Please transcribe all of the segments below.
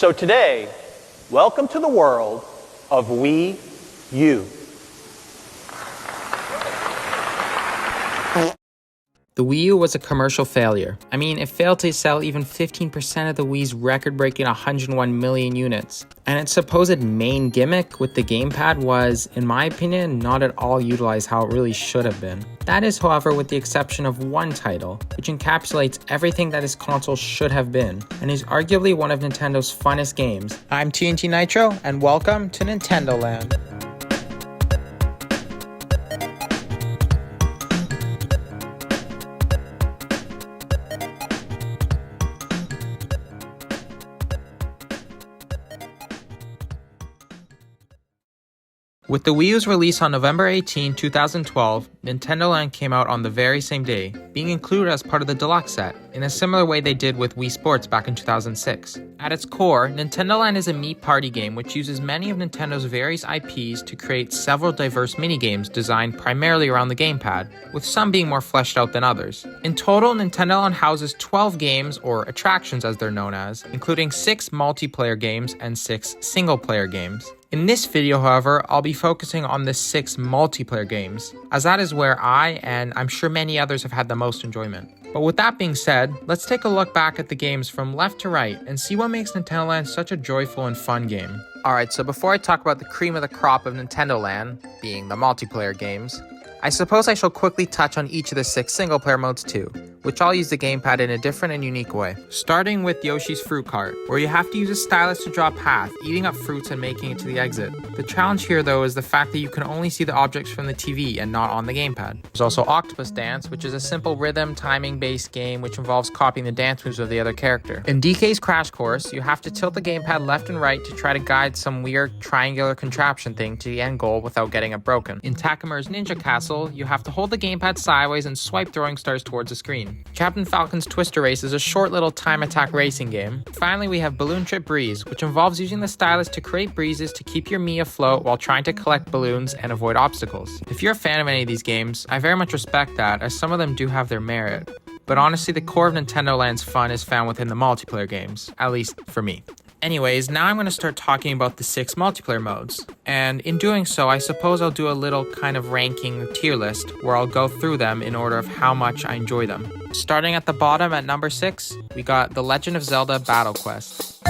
So today, welcome to the world of WiiU. The WiiU was a commercial failure. I mean, it failed to sell even 15% of the Wii's record-breaking 101 million units. And its supposed main gimmick with the gamepad was, in my opinion, not at all utilized how it really should have been. That is, however, with the exception of one title, which encapsulates everything that this console should have been, and is arguably one of Nintendo's funnest games. I'm tNtNitro, and welcome to NintendoLand. With the Wii U's release on November 18, 2012, NintendoLand came out on the very same day, being included as part of the deluxe set, in a similar way they did with Wii Sports back in 2006. At its core, NintendoLand is a meat party game which uses many of Nintendo's various IPs to create several diverse minigames designed primarily around the gamepad, with some being more fleshed out than others. In total, NintendoLand houses 12 games, or attractions as they're known as, including 6 multiplayer games and 6 single-player games. In this video, however, I'll be focusing on the 6 multiplayer games, as that is where I, and I'm sure many others, have had the most enjoyment. But with that being said, let's take a look back at the games from left to right and see what makes NintendoLand such a joyful and fun game. Alright, so before I talk about the cream of the crop of NintendoLand, being the multiplayer games, I suppose I shall quickly touch on each of the 6 single-player modes too, which all use the gamepad in a different and unique way. Starting with Yoshi's Fruit Cart, where you have to use a stylus to draw a path, eating up fruits and making it to the exit. The challenge here though is the fact that you can only see the objects from the TV and not on the gamepad. There's also Octopus Dance, which is a simple rhythm timing-based game which involves copying the dance moves of the other character. In DK's Crash Course, you have to tilt the gamepad left and right to try to guide some weird triangular contraption thing to the end goal without getting it broken. In Takemura's Ninja Castle, you have to hold the gamepad sideways and swipe throwing stars towards the screen. Captain Falcon's Twister Race is a short little time attack racing game. Finally, we have Balloon Trip Breeze, which involves using the stylus to create breezes to keep your Mii afloat while trying to collect balloons and avoid obstacles. If you're a fan of any of these games, I very much respect that, as some of them do have their merit. But honestly, the core of NintendoLand's fun is found within the multiplayer games, at least for me. Anyways, now I'm going to start talking about the 6 multiplayer modes, and in doing so, I suppose I'll do a little kind of ranking tier list where I'll go through them in order of how much I enjoy them. Starting at the bottom at number 6, we got The Legend of Zelda Battle Quest.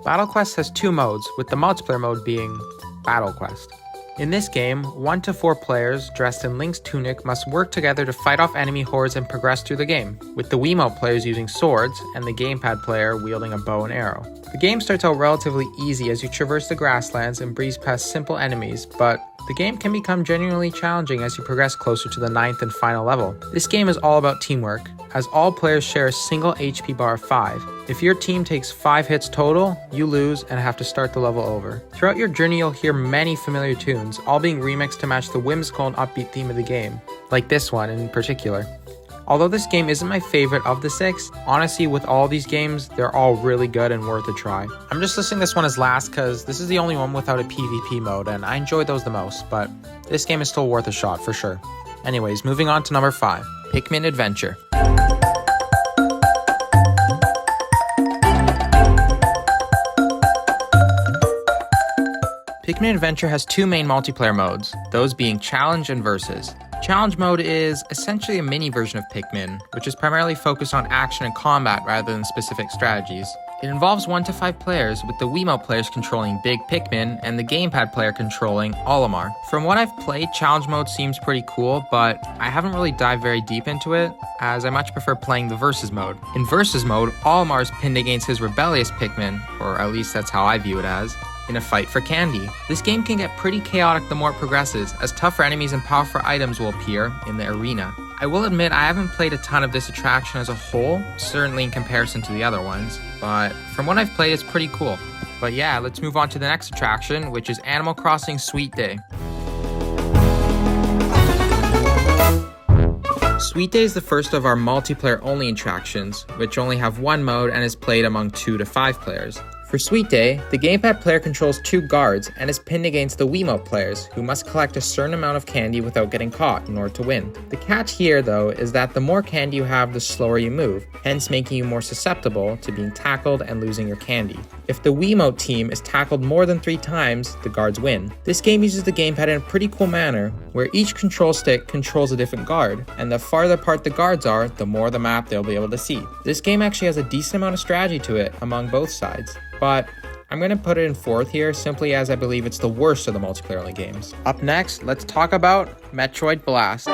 Battle Quest has 2 modes, with the multiplayer mode being Battle Quest. In this game, 1 to 4 players dressed in Link's tunic must work together to fight off enemy hordes and progress through the game, with the Wiimote players using swords and the gamepad player wielding a bow and arrow. The game starts out relatively easy as you traverse the grasslands and breeze past simple enemies, but the game can become genuinely challenging as you progress closer to the 9th and final level. This game is all about teamwork, as all players share a single HP bar of 5. If your team takes 5 hits total, you lose and have to start the level over. Throughout your journey, you'll hear many familiar tunes, all being remixed to match the whimsical and upbeat theme of the game, like this one in particular. Although this game isn't my favorite of the 6, honestly, with all these games, they're all really good and worth a try. I'm just listing this one as last because this is the only one without a PvP mode, and I enjoy those the most, but this game is still worth a shot for sure. Anyways, moving on to number 5, Pikmin Adventure. Pikmin Adventure has 2 main multiplayer modes, those being Challenge and Versus. Challenge mode is essentially a mini version of Pikmin, which is primarily focused on action and combat rather than specific strategies. It involves 1 to 5 players, with the Wiimote players controlling Big Pikmin and the gamepad player controlling Olimar. From what I've played, Challenge mode seems pretty cool, but I haven't really dived very deep into it, as I much prefer playing the Versus mode. In Versus mode, Olimar is pinned against his rebellious Pikmin, or at least that's how I view it as, in a fight for candy. This game can get pretty chaotic the more it progresses, as tougher enemies and powerful items will appear in the arena. I will admit I haven't played a ton of this attraction as a whole, certainly in comparison to the other ones, but from what I've played it's pretty cool. But yeah, let's move on to the next attraction, which is Animal Crossing Sweet Day. Sweet Day is the first of our multiplayer only attractions, which only have 1 mode and is played among 2 to 5 players. For Sweet Day, the gamepad player controls 2 guards and is pinned against the Wiimote players, who must collect a certain amount of candy without getting caught in order to win. The catch here, though, is that the more candy you have, the slower you move, hence making you more susceptible to being tackled and losing your candy. If the Wiimote team is tackled more than 3 times, the guards win. This game uses the gamepad in a pretty cool manner, where each control stick controls a different guard, and the farther apart the guards are, the more the map they'll be able to see. This game actually has a decent amount of strategy to it among both sides, but I'm going to put it in 4th here simply as I believe it's the worst of the multiplayer-only games. Up next, let's talk about Metroid Blast.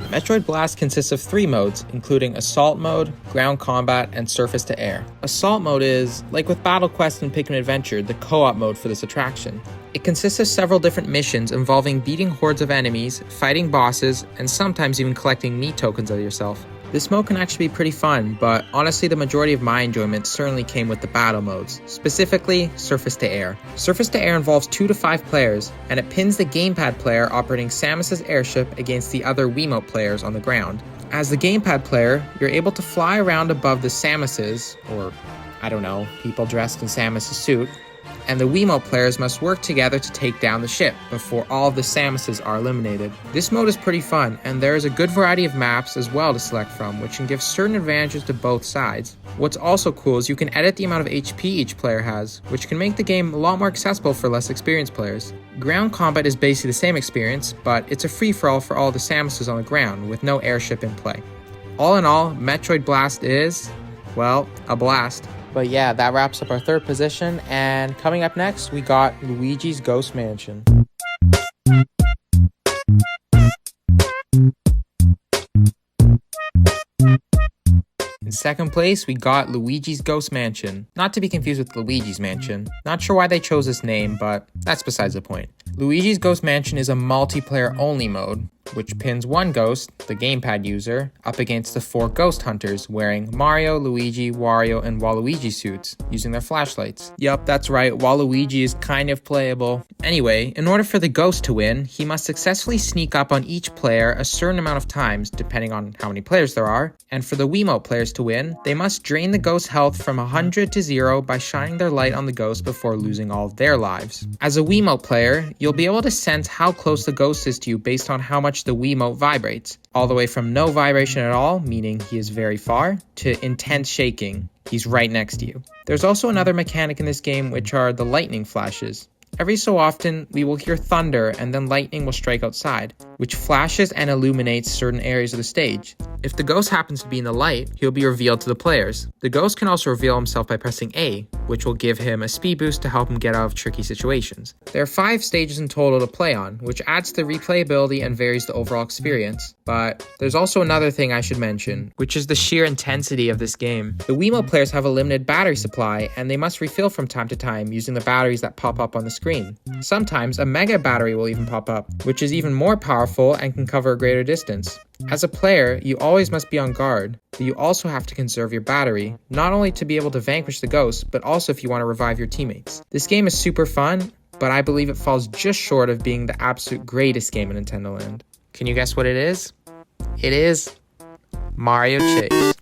Metroid Blast consists of 3 modes, including Assault Mode, Ground Combat, and Surface to Air. Assault Mode is, like with Battle Quest and Pikmin Adventure, the co-op mode for this attraction. It consists of several different missions involving beating hordes of enemies, fighting bosses, and sometimes even collecting meat tokens of yourself. This mode can actually be pretty fun, but honestly the majority of my enjoyment certainly came with the battle modes, specifically Surface to Air. Surface to Air involves 2 to 5 players, and it pins the gamepad player operating Samus's airship against the other Wiimote players on the ground. As the gamepad player, you're able to fly around above the Samuses, or I don't know, people dressed in Samus's suit, and the Wiimote players must work together to take down the ship before all of the Samuses are eliminated. This mode is pretty fun, and there is a good variety of maps as well to select from, which can give certain advantages to both sides. What's also cool is you can edit the amount of HP each player has, which can make the game a lot more accessible for less experienced players. Ground combat is basically the same experience, but it's a free-for-all for all the Samuses on the ground, with no airship in play. All in all, Metroid Blast is, well, a blast. But yeah, that wraps up our 3rd position, and coming up next, we got Luigi's Ghost Mansion. In 2nd place, we got Luigi's Ghost Mansion. Not to be confused with Luigi's Mansion. Not sure why they chose this name, but that's besides the point. Luigi's Ghost Mansion is a multiplayer-only mode, which pins one ghost, the gamepad user, up against the 4 ghost hunters wearing Mario, Luigi, Wario, and Waluigi suits, using their flashlights. Yup, that's right, Waluigi is kind of playable. Anyway, in order for the ghost to win, he must successfully sneak up on each player a certain amount of times, depending on how many players there are, and for the Wiimote players to win, they must drain the ghost's health from 100 to 0 by shining their light on the ghost before losing all of their lives. As a Wiimote player, you'll be able to sense how close the ghost is to you based on how much the Wiimote vibrates, all the way from no vibration at all, meaning he is very far, to intense shaking, he's right next to you. There's also another mechanic in this game, which are the lightning flashes. Every so often, we will hear thunder and then lightning will strike outside, which flashes and illuminates certain areas of the stage. If the ghost happens to be in the light, he'll be revealed to the players. The ghost can also reveal himself by pressing A, which will give him a speed boost to help him get out of tricky situations. There are 5 stages in total to play on, which adds to the replayability and varies the overall experience. But there's also another thing I should mention, which is the sheer intensity of this game. The Wiimote players have a limited battery supply, and they must refill from time to time using the batteries that pop up on the screen. Sometimes a mega battery will even pop up, which is even more powerful and can cover a greater distance. As a player, you always must be on guard, but you also have to conserve your battery, not only to be able to vanquish the ghost, but also if you want to revive your teammates. This game is super fun, but I believe it falls just short of being the absolute greatest game in NintendoLand. Can you guess what it is? It is Mario Chase.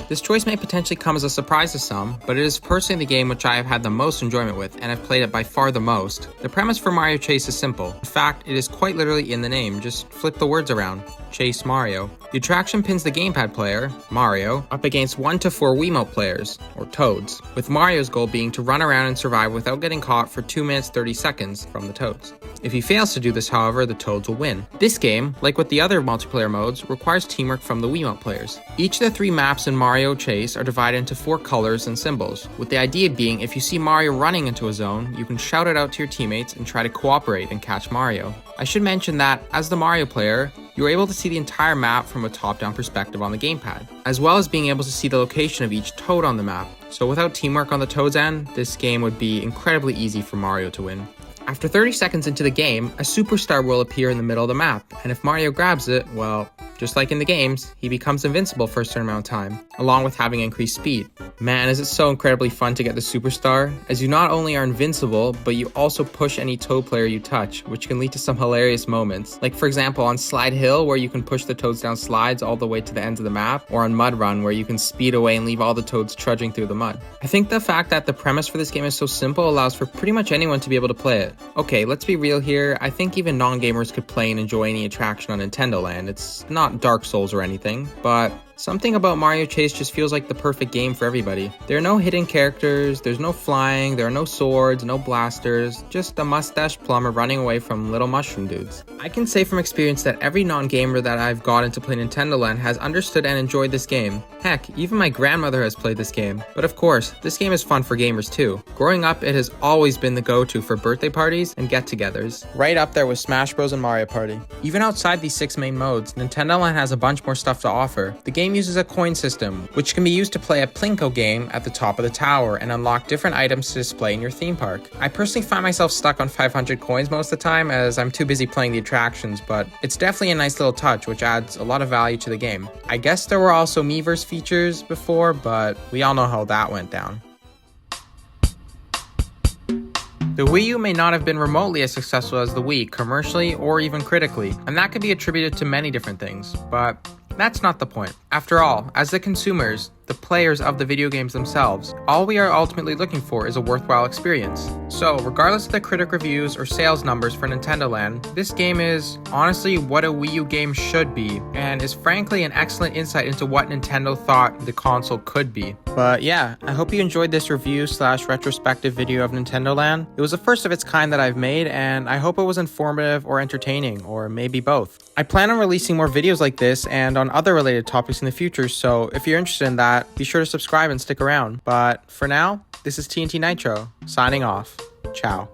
This choice may potentially come as a surprise to some, but it is personally the game which I have had the most enjoyment with, and have played it by far the most. The premise for Mario Chase is simple. In fact, it is quite literally in the name, just flip the words around. Chase Mario. The attraction pins the gamepad player, Mario, up against 1 to 4 Wiimote players, or Toads, with Mario's goal being to run around and survive without getting caught for 2 minutes 30 seconds from the Toads. If he fails to do this, however, the Toads will win. This game, like with the other multiplayer modes, requires teamwork from the Wiimote players. Each of the 3 maps in Mario Chase are divided into 4 colors and symbols, with the idea being if you see Mario running into a zone, you can shout it out to your teammates and try to cooperate and catch Mario. I should mention that, as the Mario player, you are able to see the entire map from a top-down perspective on the gamepad, as well as being able to see the location of each Toad on the map. So without teamwork on the Toad's end, this game would be incredibly easy for Mario to win. After 30 seconds into the game, a superstar will appear in the middle of the map, and if Mario grabs it, well, Just like in the games, he becomes invincible for a certain amount of time, along with having increased speed. Man, is it so incredibly fun to get the superstar, as you not only are invincible, but you also push any Toad player you touch, which can lead to some hilarious moments. Like for example on Slide Hill, where you can push the Toads down slides all the way to the ends of the map, or on Mud Run, where you can speed away and leave all the Toads trudging through the mud. I think the fact that the premise for this game is so simple allows for pretty much anyone to be able to play it. Okay, let's be real here, I think even non-gamers could play and enjoy any attraction on NintendoLand. It's not Dark Souls or anything, but something about Mario Chase just feels like the perfect game for everybody. There are no hidden characters, there's no flying, there are no swords, no blasters, just a mustache plumber running away from little mushroom dudes. I can say from experience that every non-gamer that I've gotten to play NintendoLand has understood and enjoyed this game. Heck, even my grandmother has played this game. But of course, this game is fun for gamers too. Growing up, it has always been the go-to for birthday parties and get-togethers. Right up there with Smash Bros and Mario Party. Even outside these 6 main modes, NintendoLand has a bunch more stuff to offer. The game uses a coin system, which can be used to play a Plinko game at the top of the tower and unlock different items to display in your theme park. I personally find myself stuck on 500 coins most of the time as I'm too busy playing the attractions, but it's definitely a nice little touch which adds a lot of value to the game. I guess there were also Miiverse features before, but we all know how that went down. The Wii U may not have been remotely as successful as the Wii, commercially or even critically, and that could be attributed to many different things, but that's not the point. After all, as the consumers, the players of the video games themselves, all we are ultimately looking for is a worthwhile experience. So, regardless of the critic reviews or sales numbers for NintendoLand, this game is honestly what a Wii U game should be, and is frankly an excellent insight into what Nintendo thought the console could be. But yeah, I hope you enjoyed this review/retrospective video of NintendoLand. It was the first of its kind that I've made, and I hope it was informative or entertaining, or maybe both. I plan on releasing more videos like this and on other related topics in the future, so if you're interested in that, be sure to subscribe and stick around. But for now, this is tNtNitro, signing off. Ciao.